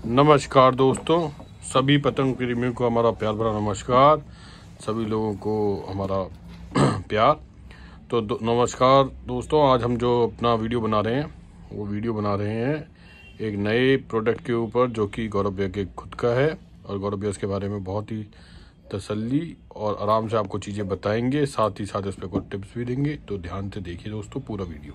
नमस्कार दोस्तों, सभी पतंग प्रेमियों को हमारा प्यार भरा नमस्कार। सभी लोगों को हमारा प्यार। तो नमस्कार दोस्तों, आज हम जो अपना वीडियो बना रहे हैं वो वीडियो बना रहे हैं एक नए प्रोडक्ट के ऊपर जो कि गौरव भैया के खुद का है। और गौरव भैया इसके बारे में बहुत ही तसल्ली और आराम से आपको चीज़ें बताएंगे, साथ ही साथ इस पर कुछ टिप्स भी देंगे। तो ध्यान से देखिए दोस्तों पूरा वीडियो।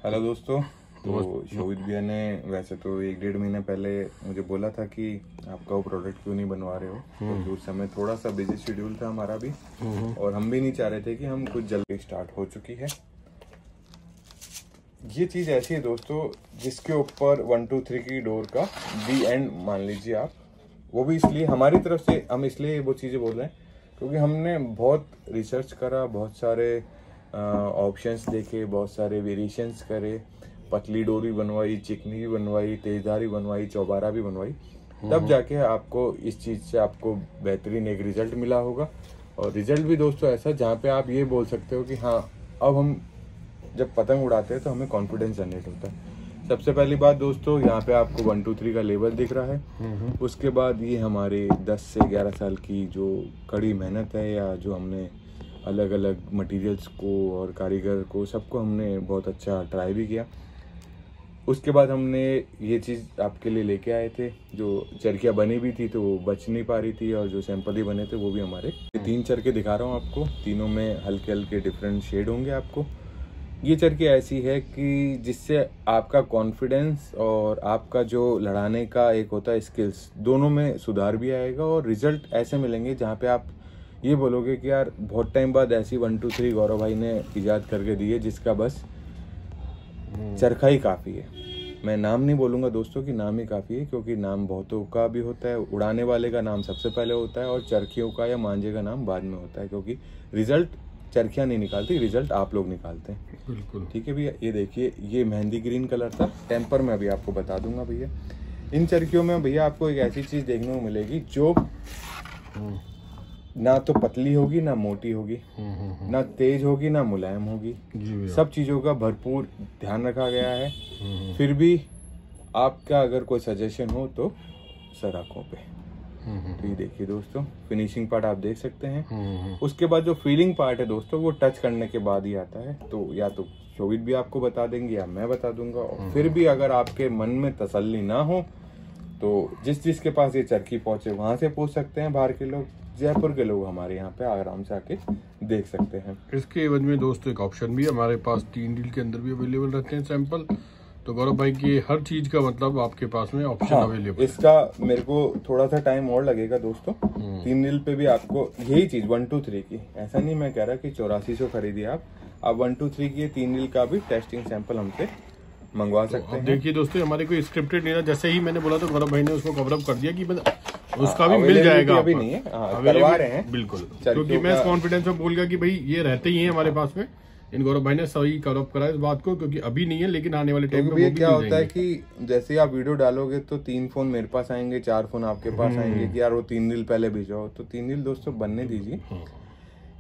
हेलो दोस्तों, तो शोभित भैया ने वैसे तो 1-1.5 महीने पहले मुझे बोला था कि आपका वो प्रोडक्ट क्यों नहीं बनवा रहे हो, क्योंकि उस समय थोड़ा सा बिजी शेड्यूल था हमारा भी, और हम भी नहीं चाह रहे थे कि हम कुछ जल्दी स्टार्ट हो चुकी है। ये चीज ऐसी है दोस्तों जिसके ऊपर 1 2 3 की डोर का दी एंड मान लीजिए आप। वो भी इसलिए हमारी तरफ से हम इसलिए वो चीजें बोल रहे हैं क्योंकि हमने बहुत रिसर्च करा, बहुत सारे ऑप्शंस देखे, बहुत सारे वेरिएशंस करे, पतली डोरी बनवाई, चिकनी भी बनवाई, तेजधारी बनवाई, चौबारा भी बनवाई, तब जाके आपको इस चीज़ से आपको बेहतरीन एक रिजल्ट मिला होगा। और रिजल्ट भी दोस्तों ऐसा जहाँ पे आप ये बोल सकते हो कि हाँ, अब हम जब पतंग उड़ाते हैं तो हमें कॉन्फिडेंस जनरेट होता है। सबसे पहली बात दोस्तों, यहाँ पे आपको 1 2 3 का लेवल दिख रहा है। उसके बाद ये हमारे 10 से 11 साल की जो कड़ी मेहनत है, या जो हमने अलग अलग मटेरियल्स को और कारीगर को सबको हमने बहुत अच्छा ट्राई भी किया। उसके बाद हमने ये चीज़ आपके लिए लेके आए थे। जो चरखियाँ बनी भी थी तो वो बच नहीं पा रही थी, और जो सैंपल ही बने थे वो भी हमारे 3 चरखे दिखा रहा हूँ आपको। तीनों में हल्के हल्के डिफरेंट शेड होंगे आपको। ये चरखी ऐसी है कि जिससे आपका कॉन्फिडेंस और आपका जो लड़ाने का एक होता है स्किल्स, दोनों में सुधार भी आएगा, और रिजल्ट ऐसे मिलेंगे जहाँ पे आप ये बोलोगे कि यार बहुत टाइम बाद ऐसी 1 2 3 गौरव भाई ने इजाद करके दी है जिसका बस चरखा ही काफ़ी है। मैं नाम नहीं बोलूँगा दोस्तों कि नाम ही काफ़ी है, क्योंकि नाम बहुतों का भी होता है। उड़ाने वाले का नाम सबसे पहले होता है, और चरखियों का या मांझे का नाम बाद में होता है, क्योंकि रिजल्ट चरखियाँ नहीं निकालती, रिजल्ट आप लोग निकालते हैं। बिल्कुल ठीक है भैया, ये देखिए, ये मेहंदी ग्रीन कलर था। टेम्पर में अभी आपको बता दूंगा भैया। इन चरखियों में भैया आपको एक ऐसी चीज़ देखने को मिलेगी जो ना तो पतली होगी ना मोटी होगी, ना तेज होगी ना मुलायम होगी। सब चीज़ों का भरपूर ध्यान रखा गया है। फिर भी आपका अगर कोई सजेशन हो तो सराखों पे। तो ये देखिए दोस्तों, फिनिशिंग पार्ट आप देख सकते हैं। उसके बाद जो फीलिंग पार्ट है दोस्तों, वो टच करने के बाद ही आता है। तो या तो शोभित भी आपको बता देंगे या मैं बता दूंगा। और फिर भी अगर आपके मन में तसल्ली ना हो तो जिसके पास ये चरखी पहुंचे वहां से पूछ सकते हैं। बाहर के लोग, जयपुर के लोग हमारे यहाँ पे आराम से आके देख सकते हैं। इसके एवज में दोस्तों एक ऑप्शन भी है हमारे पास, 3 डील के अंदर भी अवेलेबल रहते हैं सैंपल। तो गौरव भाई की हर चीज का मतलब आपके पास में ऑप्शन अवेलेबल। इसका मेरे को थोड़ा सा टाइम और लगेगा दोस्तों। 3 डील पे भी आपको यही चीज 1 2 3 की, ऐसा नहीं मैं कह रहा कि 8400 खरीदिए आप 1 2 3 की 3 डील का भी टेस्टिंग सैंपल हमसे मंगवा सकते हैं। देखिए दोस्तों, हमारे कोई स्क्रिप्टेड नहीं था। जैसे ही मैंने बोला तो गौरव भाई ने उसको कवर अप कर दिया कि उसका भी मिल जाएगा। अभी नहीं है, करवा रहे हैं बिल्कुल, क्योंकि मैं इस कॉन्फिडेंस में बोल गया कि भाई ये रहते ही हैं हमारे पास में। इन गौरव भाई ने सही कवर अप करा इस बात को, क्योंकि अभी नहीं है लेकिन आने वाले टाइम में क्या होता है कि जैसे आप वीडियो डालोगे तो 3 फोन मेरे पास आएंगे, 4 फोन आपके पास आएंगे कि यार वो 3 डील पहले भेजो। तो 3 डील दोस्तों बनने दीजिए।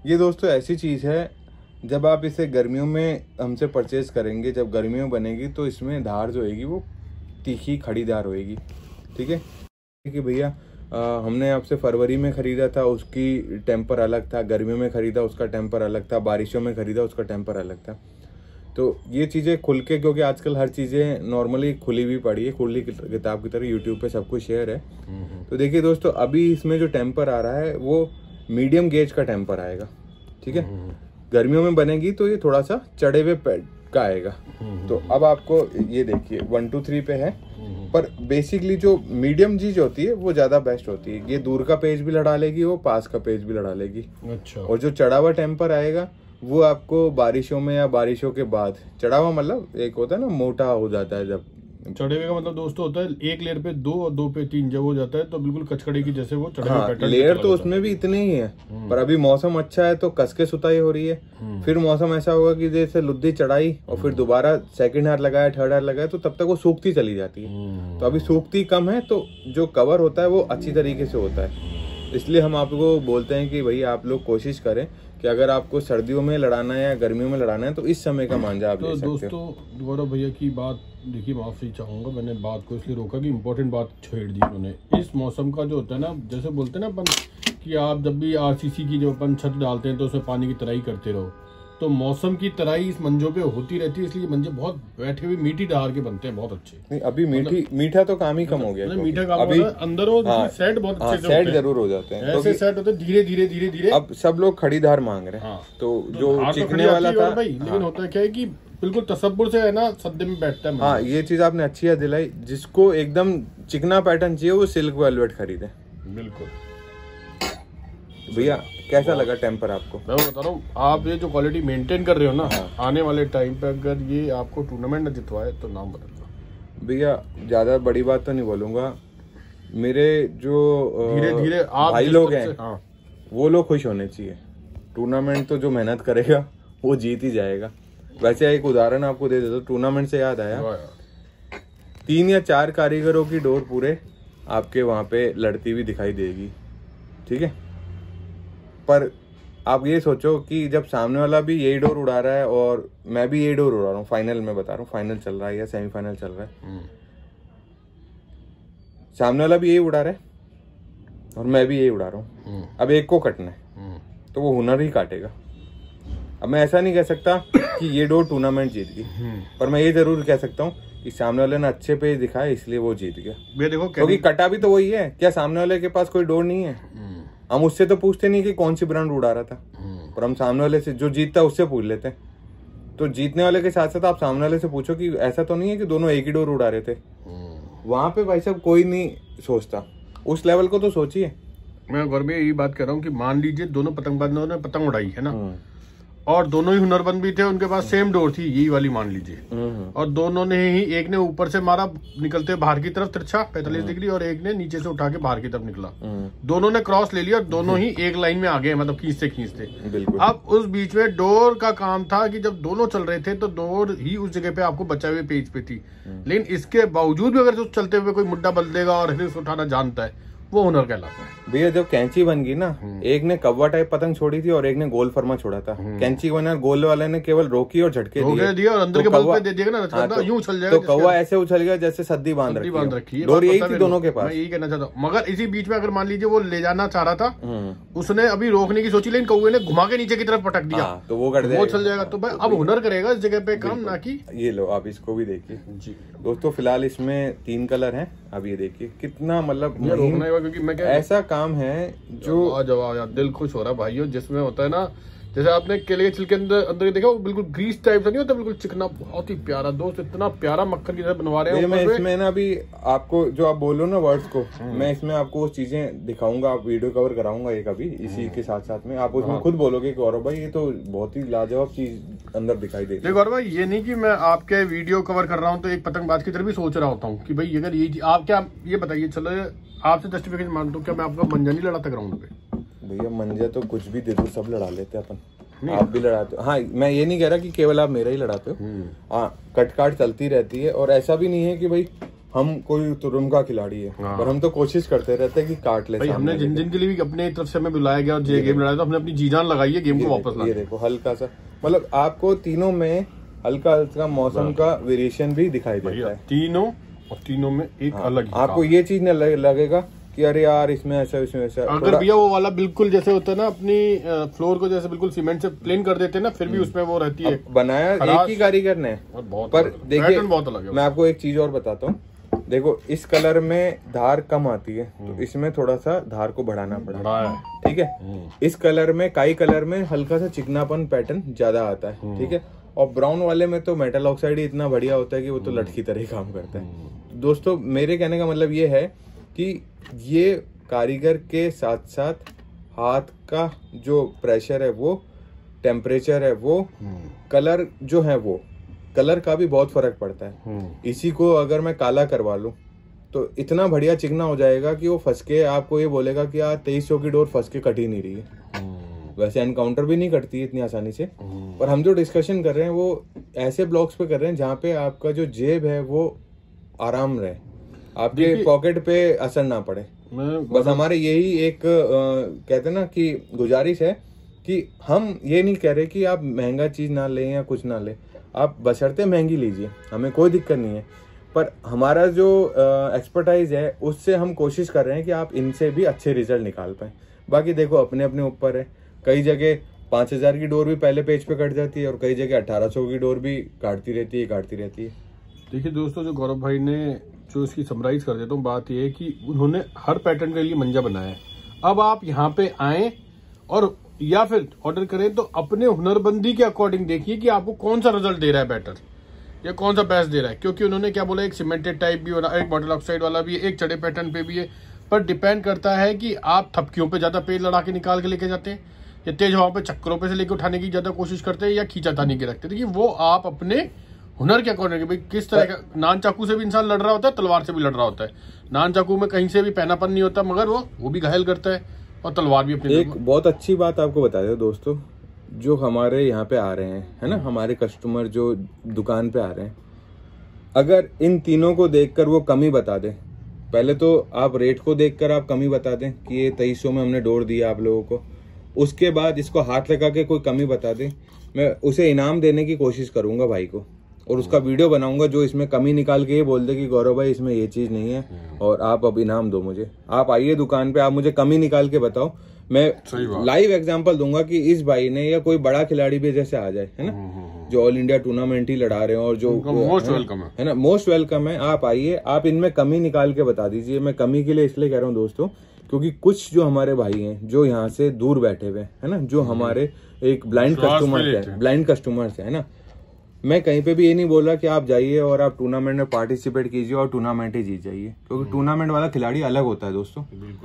ये दोस्तों ऐसी चीज है, जब आप इसे गर्मियों में हमसे परचेज करेंगे, जब गर्मियों बनेगी तो इसमें धार जो होगी वो तीखी खड़ी धार होगी। ठीक है कि भैया हमने आपसे फरवरी में खरीदा था, उसकी टेम्पर अलग था। गर्मियों में खरीदा उसका टेम्पर अलग था। बारिशों में खरीदा उसका टेम्पर अलग था। तो ये चीज़ें खुल के, क्योंकि आजकल हर चीज़ें नॉर्मली खुली भी पड़ी है, खुली किताब की तरह यूट्यूब पे सब कुछ शेयर है। तो देखिए दोस्तों, अभी इसमें जो टेम्पर आ रहा है वो मीडियम गेज का टेम्पर आएगा। ठीक है, गर्मियों में बनेगी तो ये थोड़ा सा चढ़े हुए पैड का आएगा। तो अब आपको ये देखिए 1 2 3 पे है, पर बेसिकली जो मीडियम चीज होती है वो ज्यादा बेस्ट होती है। ये दूर का पेज भी लड़ा लेगी, वो पास का पेज भी लड़ा लेगी। अच्छा। और जो चढ़ा हुआ टेम्पर आएगा वो आपको बारिशों में या बारिशों के बाद, चढ़ा हुआ मतलब एक होता है ना मोटा हो जाता है, जब चढ़े हुए का मतलब दोस्तों होता है एक लेयर पे 2 और 2 पे 3 जब हो जाता है तो बिल्कुल कचकड़ी की जैसे वो चढ़े हुए पैटर्न। लेयर तो उसमें भी इतने ही है, पर अभी मौसम अच्छा है तो कसके सुताई हो रही है। फिर मौसम ऐसा होगा कि जैसे लुद्दी चढ़ाई और फिर दोबारा सेकंड हार लगाया, थर्ड हार लगाया, तो तब तक वो सूखती चली जाती है। तो अभी सूखती कम है, तो जो कवर होता है वो अच्छी तरीके से होता है। इसलिए हम आपको बोलते हैं कि भाई आप लोग कोशिश करें कि अगर आपको सर्दियों में लड़ाना है या गर्मियों में लड़ाना है तो इस समय का मांझा आप ले सकते हो। दोस्तों गौरव भैया की बात देखिए माफी चाहूंगा, मैंने बात को इसलिए रोका कि इम्पोर्टेंट बात छेड़ दी उन्होंने। इस मौसम का जो होता है ना, जैसे बोलते हैं ना अपन कि आप जब भी आरसीसी की जो अपन छत डालते हैं तो उसमें पानी की तराई करते रहो, तो मौसम की तराई इस मंजों पे होती रहती है, इसलिए मंजे बहुत बैठे हुए मीठी डाल के बनते हैं, बहुत अच्छे। नहीं अभी मीठा तो काम ही कम हो गया, मीठा काम अभी अंदर हो, सेट बहुत अच्छे से सेट जरूर हो जाते हैं, ऐसे सेट होते हैं धीरे धीरे धीरे धीरे। अब सब लोग खड़ीदार मांग रहे हैं, तो जो चिकने वाला था भाई, लेकिन होता है क्या है कि बिल्कुल तसब्बुर से है ना सद्दे में बैठता है। हाँ, ये चीज आपने अच्छी याद दिलाई। जिसको एकदम चिकना पैटर्न चाहिए वो सिल्क वेलवेट खरीदे। बिल्कुल भैया, कैसा लगा टेम्पर आपको? मैं बता रहा हूँ, आप ये जो क्वालिटी मेंटेन कर रहे हो ना, आने वाले टाइम पे अगर ये आपको टूर्नामेंट न जितवाए तो नाम बदल दो। भैया ज्यादा बड़ी बात तो नहीं बोलूंगा, मेरे जो धीरे धीरे भाई लोग हैं वो लोग खुश होने चाहिए। टूर्नामेंट तो जो मेहनत करेगा वो जीत ही जाएगा। वैसे एक उदाहरण आपको दे देता हूँ, टूर्नामेंट से याद आया, 3 या 4 कारीगरों की डोर पूरे आपके वहां पे लड़ती हुई दिखाई देगी, ठीक है। पर आप ये सोचो कि जब सामने वाला भी यही डोर उड़ा रहा है और मैं भी यही डोर उड़ा रहा हूँ, फाइनल में बता रहा हूँ, फाइनल चल रहा है या सेमीफाइनल चल रहा है, सामने वाला भी यही उड़ा रहा है और मैं भी यही उड़ा रहा हूँ, अब एक को कटना है तो वो हुनर ही काटेगा। अब मैं ऐसा नहीं कह सकता कि ये डोर टूर्नामेंट जीत गई, पर मैं ये जरूर कह सकता हूँ कि सामने वाले ने अच्छे पेज दिखाए इसलिए वो जीत गया। देखो क्योंकि कटा भी तो वही है, क्या सामने वाले के पास कोई डोर नहीं है? हम उससे तो पूछते नहीं कि कौन सी ब्रांड उड़ा रहा था, पर हम सामने वाले से जो जीतता है उससे पूछ लेते हैं। तो जीतने वाले के साथ साथ आप सामने वाले से पूछो कि ऐसा तो नहीं है कि दोनों एक ही डोर उड़ा रहे थे। वहां पे भाई साहब कोई नहीं सोचता, उस लेवल को तो सोचिए। मैं घर में यही बात कर रहा हूँ कि मान लीजिए दोनों पतंगबाजों ने पतंग उड़ाई है ना, और दोनों ही हुनरबंद भी थे, उनके पास सेम डोर थी यही वाली मान लीजिए, और दोनों ने ही, एक ने ऊपर से मारा निकलते बाहर की तरफ तिरछा 45 डिग्री, और एक ने नीचे से उठा के बाहर की तरफ निकला। दोनों ने क्रॉस ले लिया और दोनों ही एक लाइन में आ गए, मतलब खींचते। अब उस बीच में डोर का काम था कि जब दोनों चल रहे थे तो डोर ही उस जगह पे आपको बचाए हुए पेज पे थी, लेकिन इसके बावजूद भी अगर चलते हुए कोई मुड्डा बदलेगा और हिस्स उठाना जानता है, वो हुनर कहलाता है। भैया जब कैंची बन गई ना, एक ने कव्वा टाइप पतंग छोड़ी थी और एक ने गोल फरमा छोड़ा था। कैंची बना, गोल वाले ने केवल रोकी और झटके दिए और अंदर के बल पे दे दिया ना, यूं उछल जाएगा। तो कौवा ऐसे उछल गया जैसे सद्दी बांध रखी है। डोर यही थी दोनों के पास। मैं यही कहना चाहता हूँ, मगर इसी बीच में अगर मान लीजिए वो ले जाना चाह रहा था, उसने अभी रोकने की सोची, लेकिन कौवे ने घुमा के नीचे की तरफ पटक दिया, तो वो चल जाएगा। तो भाई अब हुनर करेगा इस जगह पे काम, ना कि ये लो आप इसको भी देखिए दोस्तों। फिलहाल इसमें 3 कलर हैं। अब ये देखिए कितना मतलब क्योंकि मैं ऐसा काम है जो यार दिल खुश हो रहा है भाइयों, जिसमें होता है ना, जैसे आपने केले के छिलके अंदर देखा, वो बिल्कुल ग्रीस टाइप का नहीं होता, बिल्कुल चिकना, बहुत ही प्यारा दोस्त, इतना प्यारा मक्खन की तरह बनवा रहे हैं। मैं इसमें ना अभी आपको जो आप बोलो ना वर्ड्स को, मैं इसमें आपको वो चीजें दिखाऊंगा, आप वीडियो कवर कराऊंगा एक अभी इसी के साथ साथ में, आप उसमें खुद बोलोगे गौरव भाई ये तो बहुत ही लाजवाब चीज अंदर दिखाई दे। गौरव भाई ये नहीं कि मैं आपके वीडियो कवर कर रहा हूँ तो एक पतंगबाज की तरह भी सोच रहा होता हूँ कि भाई अगर ये आप क्या, ये बताइए, चलो आपसे जस्टिफिकेशन मानता हूँ, क्या मैं आपका मंजा नहीं लड़ाता ग्राउंड पे? भैया मंजा तो कुछ भी दे दो, सब लड़ा लेते अपन, आप भी लड़ाते हो। हाँ, मैं ये नहीं कह रहा कि केवल आप मेरा ही लड़ाते हो, हाँ कट चलती रहती है, और ऐसा भी नहीं है कि भाई हम कोई तुरुम का खिलाड़ी है, पर हम तो कोशिश करते रहते हैं कि काट ले। हमने जिन के लिए भी अपने तरफ से हमें बुलाया गया और जे गेम लड़ाया, तो हमने अपनी जी जान लगाई है गेम को वापस लाने। ये देखो हल्का सा, मतलब आपको तीनों में हल्का हल्का मौसम का वेरिएशन भी दिखाई देता है, तीनों में एक अलग। आपको ये चीज न लगेगा कि अरे यार इसमें ऐसा इसमें ऐसा। अगर भैया वो वाला बिल्कुल जैसे होता है ना, अपनी फ्लोर को जैसे बिल्कुल सीमेंट से प्लेन कर देते हैं ना, फिर भी उसमें वो रहती है। बनाया एक ही कारीगर ने, पर देखिए बहुत अलग है। मैं आपको एक चीज और बताता हूँ, देखो इस कलर में धार कम आती है, तो इसमें थोड़ा सा धार को बढ़ाना पड़ा, ठीक है। इस कलर में, काई कलर में हल्का सा चिकनापन पैटर्न ज्यादा आता है, ठीक है। और ब्राउन वाले में तो मेटल ऑक्साइड ही इतना बढ़िया होता है कि वो तो लटकी तरह ही काम करता है। दोस्तों मेरे कहने का मतलब ये है कि ये कारीगर के साथ साथ हाथ का जो प्रेशर है, वो टेम्परेचर है, वो कलर जो है, वो कलर का भी बहुत फर्क पड़ता है। इसी को अगर मैं काला करवा लूं तो इतना बढ़िया चिकना हो जाएगा कि वो फंस के आपको ये बोलेगा कि यार 2300 की डोर फंस के कट ही नहीं रही है। वैसे एनकाउंटर भी नहीं कटती है इतनी आसानी से, पर हम जो डिस्कशन कर रहे हैं वो ऐसे ब्लॉक्स पे कर रहे हैं जहाँ पे आपका जो जेब है वो आराम रहे, आपके पॉकेट पे असर ना पड़े। बस हमारे यही एक कहते हैं ना कि गुजारिश है कि हम ये नहीं कह रहे कि आप महंगा चीज ना लें या कुछ ना लें, आप बशर्ते महंगी लीजिए, हमें कोई दिक्कत नहीं है, पर हमारा जो एक्सपर्टाइज है उससे हम कोशिश कर रहे हैं कि आप इनसे भी अच्छे रिजल्ट निकाल पाएँ। बाकी देखो अपने अपने ऊपर है, कई जगह 5000 की डोर भी पहले पेज पे कट जाती है और कई जगह 1800 की डोर भी काटती रहती है। देखिए दोस्तों, जो गौरव भाई ने जो इसकी समराइज कर देता हूँ, बात यह है कि उन्होंने हर पैटर्न के लिए मंजा बनाया है। अब आप यहाँ पे आए और या फिर ऑर्डर करें तो अपने हुनरबंदी के अकॉर्डिंग देखिए कि आपको कौन सा रिजल्ट दे रहा है पैटर्न, या कौन सा बेस्ट दे रहा है। क्योंकि उन्होंने क्या बोला, एक सीमेंटेड टाइप भी हो रहा है, एक बॉटल ऑक्साइड वाला भी है, एक चढ़े पैटर्न पे भी है। पर डिपेंड करता है कि आप थपकियों पे ज्यादा पेज लड़ा के निकाल के लेके जाते हैं, या तेज हवा पे चक्करों पे से लेके उठाने की ज्यादा कोशिश करते हैं, या खींचातानी के रखते हैं। देखिए वो आप अपने हुनर के अकॉर्डिंग, भाई किस तरह का। नान चाकू से भी इंसान लड़ रहा होता है, तलवार से भी लड़ रहा होता है। नान चाकू में कहीं से भी पहनापन नहीं होता, मगर वो भी घायल करता है, और तलवार भी अपनी। एक बहुत अच्छी बात आपको बता दो दोस्तों, जो हमारे यहाँ पे आ रहे हैं, है ना, हमारे कस्टमर जो दुकान पे आ रहे हैं, अगर इन तीनों को देखकर वो कमी बता दें, पहले तो आप रेट को देखकर आप कमी बता दें कि ये 2300 में हमने डोर दिया आप लोगों को, उसके बाद इसको हाथ लगा के कोई कमी बता दें, मैं उसे इनाम देने की कोशिश करूंगा भाई को, और उसका वीडियो बनाऊंगा जो इसमें कमी निकाल के ये बोल दे कि गौरव भाई इसमें ये चीज नहीं है और आप अब इनाम दो मुझे। आप आइए दुकान पे, आप मुझे कमी निकाल के बताओ, मैं लाइव एग्जांपल दूंगा कि इस भाई ने, या कोई बड़ा खिलाड़ी भी जैसे आ जाए, है ना, जो ऑल इंडिया टूर्नामेंट ही लड़ा रहे हैं और जो मोस्ट वेलकम है ना, मोस्ट वेलकम है। आप आइए, आप इनमें कमी निकाल के बता दीजिए। मैं कमी के लिए इसलिए कह रहा हूँ दोस्तों, क्योंकि कुछ जो हमारे भाई हैं जो यहाँ से दूर बैठे हुए है ना, जो हमारे एक ब्लाइंड कस्टमर्स है ना, मैं कहीं पे भी ये नहीं बोल रहा कि आप जाइए और आप टूर्नामेंट में पार्टिसिपेट कीजिए और टूर्नामेंट ही जीत जाइए, क्योंकि टूर्नामेंट वाला खिलाड़ी अलग होता है दोस्तों।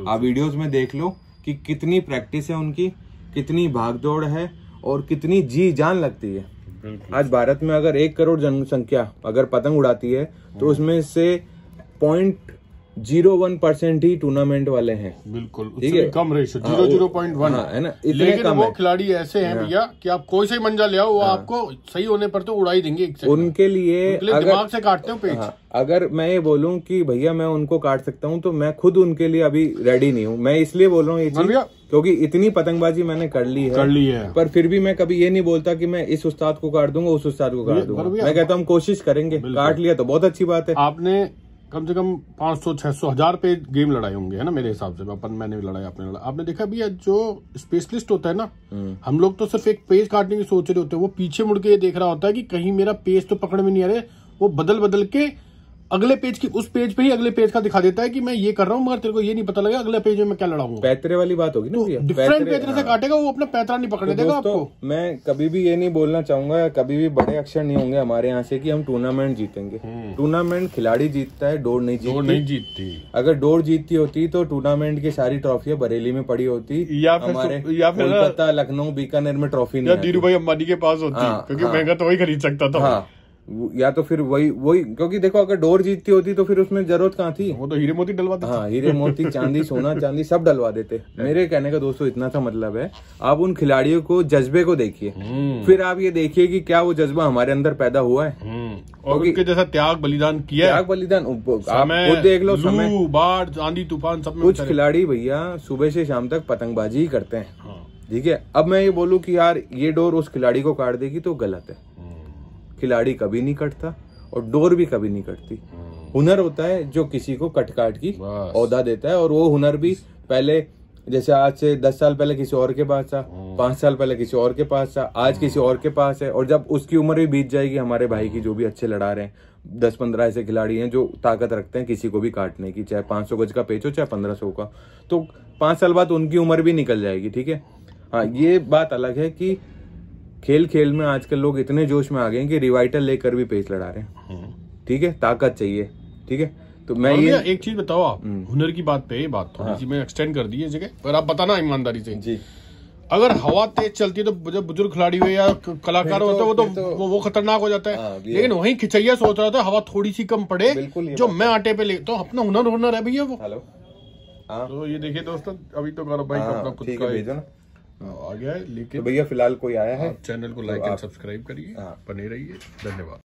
आप वीडियोस में देख लो कि कितनी प्रैक्टिस है उनकी, कितनी भागदौड़ है और कितनी जी जान लगती है। आज भारत में अगर 1 करोड़ जनसंख्या अगर पतंग उड़ाती है तो उसमें से 0.01% ही टूर्नामेंट वाले हैं। बिल्कुल, उससे कम रेशो 0.01 है ना, लेकिन कम वो खिलाड़ी ऐसे हैं भैया कि आप कोई सा मंजा ले आओ, वो आपको सही होने पर तो उड़ा ही देंगे। उनके लिए दिमाग से काटते हो पेज। अगर मैं ये बोलूं कि भैया मैं उनको काट सकता हूं, तो मैं खुद उनके लिए अभी रेडी नहीं हूं। मैं इसलिए बोल रहा हूँ ये चीज क्योंकि इतनी पतंगबाजी मैंने कर ली है, पर फिर भी मैं कभी ये नहीं बोलता कि मैं इस उस्ताद को काट दूंगा, उस उस्ताद को काट दूंगा। मैं कहता हूँ कोशिश करेंगे, काट लिया तो बहुत अच्छी बात है। आपने कम से कम 500, 600, 1000 पे गेम लड़ाए होंगे, है ना, मेरे हिसाब से। मैंने भी लड़ाई, आपने लड़ाई। आपने देखा भैया जो स्पेशलिस्ट होता है ना, हम लोग तो सिर्फ एक पेज काटने की सोच रहे होते हैं, वो पीछे मुड़ के ये देख रहा होता है कि कहीं मेरा पेज तो पकड़ में नहीं आ रहे। वो बदल के अगले पेज की, उस पेज पे ही अगले पेज का दिखा देता है कि मैं ये कर रहा हूँ, मगर तेरे को ये नहीं पता लगा अगले पेज में मैं क्या लड़ाऊंगा। पैतरे वाली बात होगी ना, डिफरेंट पैतरे से काटेगा वो, अपना पैतरा नहीं पकड़ने देगा आपको। मैं कभी भी ये नहीं बोलना चाहूंगा, कभी भी बड़े अक्षर नहीं होंगे हमारे यहाँ से कि हम टूर्नामेंट जीतेंगे। टूर्नामेंट खिलाड़ी जीतता है, डोर नहीं जीतती। अगर डोर जीतती होती तो टूर्नामेंट की सारी ट्रॉफियां बरेली में पड़ी होती, हमारे कोलकाता, लखनऊ, बीकानेर में ट्रॉफी नहीं, धीरू भाई अंबानी के पास होती, क्योंकि महंगा तो वही खरीद सकता था। या तो फिर वही क्योंकि देखो अगर डोर जीतती होती तो फिर उसमें जरूरत कहाँ थी, वो तो हीरे मोती डलवा देते। हाँ, हीरे मोती, चांदी, सोना चांदी सब डलवा देते। मेरे कहने का दोस्तों इतना सा मतलब है, आप उन खिलाड़ियों को, जज्बे को देखिए, फिर आप ये देखिए कि क्या वो जज्बा हमारे अंदर पैदा हुआ है, और उनके जैसा त्याग बलिदान किया, आप खुद देख लो, समय, बाढ़, आंधी, तूफान, सब में कुछ खिलाड़ी भैया सुबह से शाम तक पतंगबाजी ही करते हैं। ठीक है, अब मैं ये बोलूं कि यार ये डोर उस खिलाड़ी को काट देगी तो गलत है। खिलाड़ी कभी नहीं कटता और डोर भी कभी नहीं कटती। हुनर होता है जो किसी को कट की औदा देता है, और वो हुनर भी पहले, जैसे आज से 10 साल पहले किसी और के पास था, 5 साल पहले किसी और के पास था, आज किसी और के पास है, और जब उसकी उम्र भी बीत जाएगी, हमारे भाई की जो भी अच्छे लड़ा रहे हैं, 10-15 ऐसे खिलाड़ी हैं जो ताकत रखते हैं किसी को भी काटने की, चाहे 500 गज का पेच हो चाहे 1500 का, तो 5 साल बाद उनकी उम्र भी निकल जाएगी। ठीक है, हाँ, ये बात अलग है कि खेल में आजकल लोग इतने जोश में आ गए हैं कि रिवाइटल लेकर भी पेच लड़ा रहे हैं। ठीक है, ताकत चाहिए। ठीक है, तो मैं ये एक चीज बताओ, आप हुनर की बात पे, ये बात थोड़ी सी मैं एक्सटेंड कर दी है जगह, पर आप बताना ईमानदारी से जी, अगर हवा तेज चलती है तो जब बुजुर्ग खिलाड़ी हो या कलाकार होता है वो खतरनाक हो जाता है। लेकिन वही खिचैया सोच रहा था हवा थोड़ी सी कम पड़े, जो मैं आटे पे ले, तो अपना हुनर है भैया वो। हेलो, तो ये देखिए दोस्तों, अभी तो गौरव भाई अपना खुद का आ गया है, लेकिन भैया फिलहाल कोई आया है, चैनल को लाइक एंड सब्सक्राइब करिए, बने रहिए। धन्यवाद।